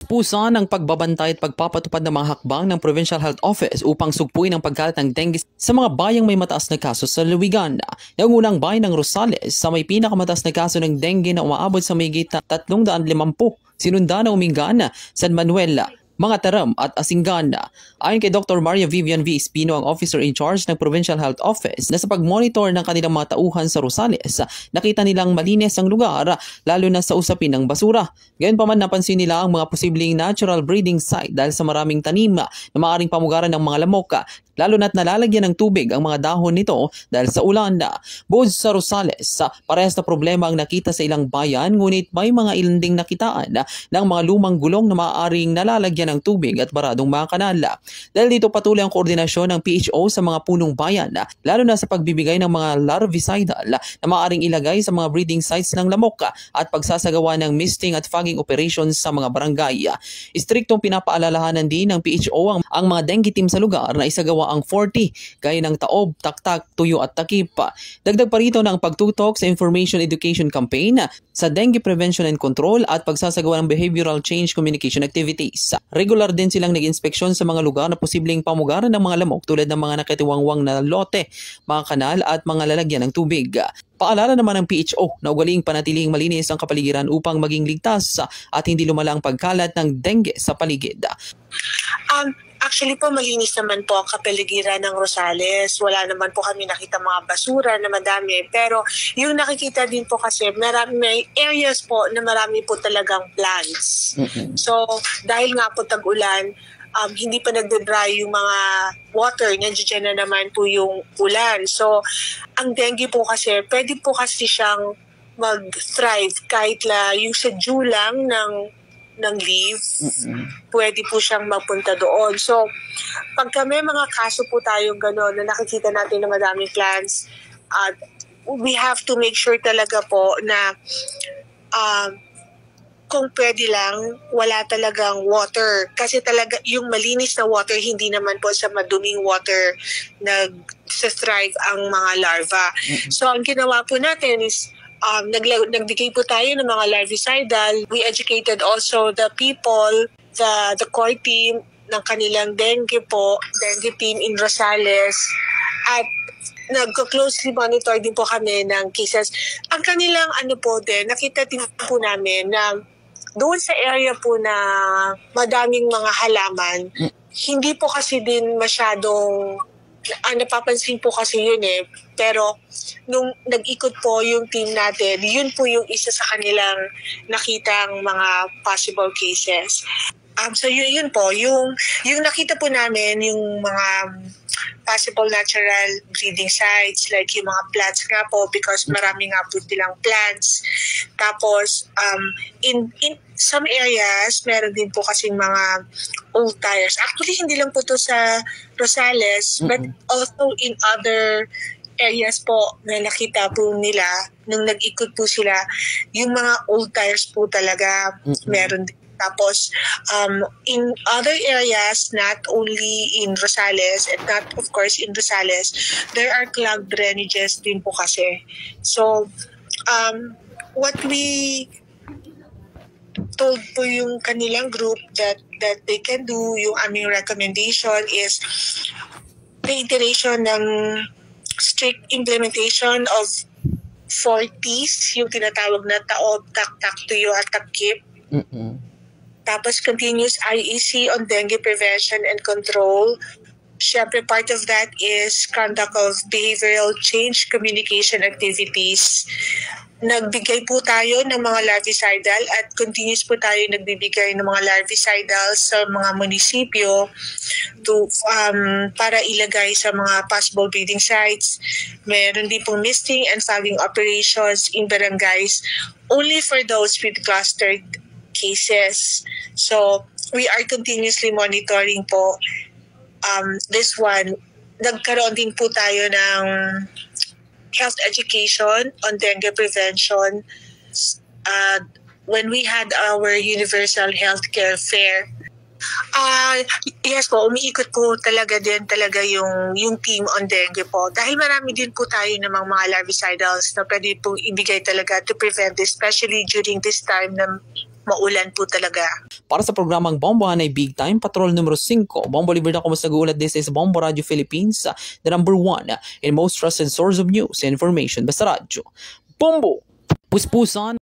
Puspusan ang pagbabantay at pagpapatupad ng mga hakbang ng Provincial Health Office upang sugpuin ang pagkalat ng dengue sa mga bayang may mataas na kaso sa Luwigan. Yung unang bayan ng Rosales sa may pinakamataas na kaso ng dengue na umaabot sa mahigit 350, sinundan ng Umingan, San Manuel, Mga Taram at Asingana. Ayon kay Dr. Maria Vivian V. Espino, ang officer in charge ng Provincial Health Office, na sa pagmonitor ng kanilang mga tauhan sa Rosales, nakita nilang malinis ang lugar, lalo na sa usapin ng basura. Gayunpaman, napansin nila ang mga posibleng natural breeding site dahil sa maraming tanim na maaaring pamugaran ng mga lamok, lalo na't nalalagyan ng tubig ang mga dahon nito dahil sa ulan. Bukod sa Rosales, parehas na problema ang nakita sa ilang bayan, ngunit may mga ilanding nakitaan ng mga lumang gulong na maaaring nalalagyan ng tubig at baradong mga kanal. Dahil dito, patuloy ang koordinasyon ng PHO sa mga punong bayan, lalo na sa pagbibigay ng mga larvicidal na maaaring ilagay sa mga breeding sites ng lamok at pagsasagawa ng misting at fogging operations sa mga barangay. Istriktong pinapaalalahanan din ng PHO ang mga dengue team sa lugar na isagawa ang 40 gaya ng taob, taktak, tuyo at takip. Dagdag pa rito ng pagtutok sa information education campaign sa dengue prevention and control at pagsasagawa ng behavioral change communication activities. Regular din silang nag-inspeksyon sa mga lugar na posibleng pamugaran ng mga lamok tulad ng mga nakatiwangwang na lote, mga kanal at mga lalagyan ng tubig. Paalala naman ng PHO na ugaling panatiling malinis ang kapaligiran upang maging ligtas at hindi lumala ang pagkalat ng dengue sa paligid. Actually po, malinis naman po ang kapaligiran ng Rosales. Wala naman po kami nakita mga basura na madami. Pero yung nakikita din po kasi may areas po na marami po talagang plants. So dahil nga po tag-ulan, hindi pa nagde-dry yung mga water, nandiyan na naman po yung ulan. So ang dengue po kasi, pwede po kasi siyang mag-thrive kahit yung sedyo lang ng leaf, pwede po siyang mapunta doon. So, pagka may mga kaso po tayong gano'n na nakikita natin na madaming plants, we have to make sure talaga po na kung pwede lang, wala talagang water. Kasi talaga, yung malinis na water, hindi naman po sa maduming water nag-thrive ang mga larva. So, ang ginawa po natin is, nagbigay po tayo ng mga larvicidal. We educated also the people, the core team ng kanilang dengue team in Rosales, at nag-closely monitor din po kami ng cases. Ang kanilang nakita din po namin na doon sa area po na madaming mga halaman, hindi po kasi din masyadong napapansin po kasi yun pero nung nag-ikot po yung team natin, yun po yung isa sa kanilang nakitang mga possible cases. So yun po, yung nakita po namin, yung mga possible natural breeding sites, like yung mga plants nga po, because marami nga po silang plants. Tapos, in some areas, meron din po kasing mga old tires. Actually, hindi lang po to sa Rosales, but also in other areas po na nakita po nila nung nag-ikot po sila, yung mga old tires po talaga meron din. Tapos, in other areas, not only in Rosales, and not, of course, in Rosales, there are clogged drainages din po kasi. So, what we told po yung kanilang group that they can do, yung aming recommendation is reiteration ng strict implementation of 40s, yung tinatawag na taob, taktak, tuyo at takip. Tapos continuous IEC on dengue prevention and control. Siyempre, part of that is conduct of behavioral change communication activities. Nagbigay po tayo ng mga larvicidal at continuous po tayo nagbibigay ng mga larvicidal sa mga munisipyo para ilagay sa mga possible breeding sites. Meron din pong misting and fogging operations in barangays only for those with clustered cases. So, we are continuously monitoring po this one. Nagkaroon din po tayo ng health education on dengue prevention when we had our universal healthcare fair. Yes po, umiikot po talaga yung team on dengue po. Dahil marami din po tayo ng mga larvicidals na pwede pong ibigay talaga to prevent, especially during this time na maulan po talaga. Para sa programang Bombohan ay Big Time Patrol numero 5, Bombo Libre na kumus nag-uulat. This is Bombo Radio Philippines, the number 1 and most trusted source of news and information. Basta radyo. Bombo! Puspusan!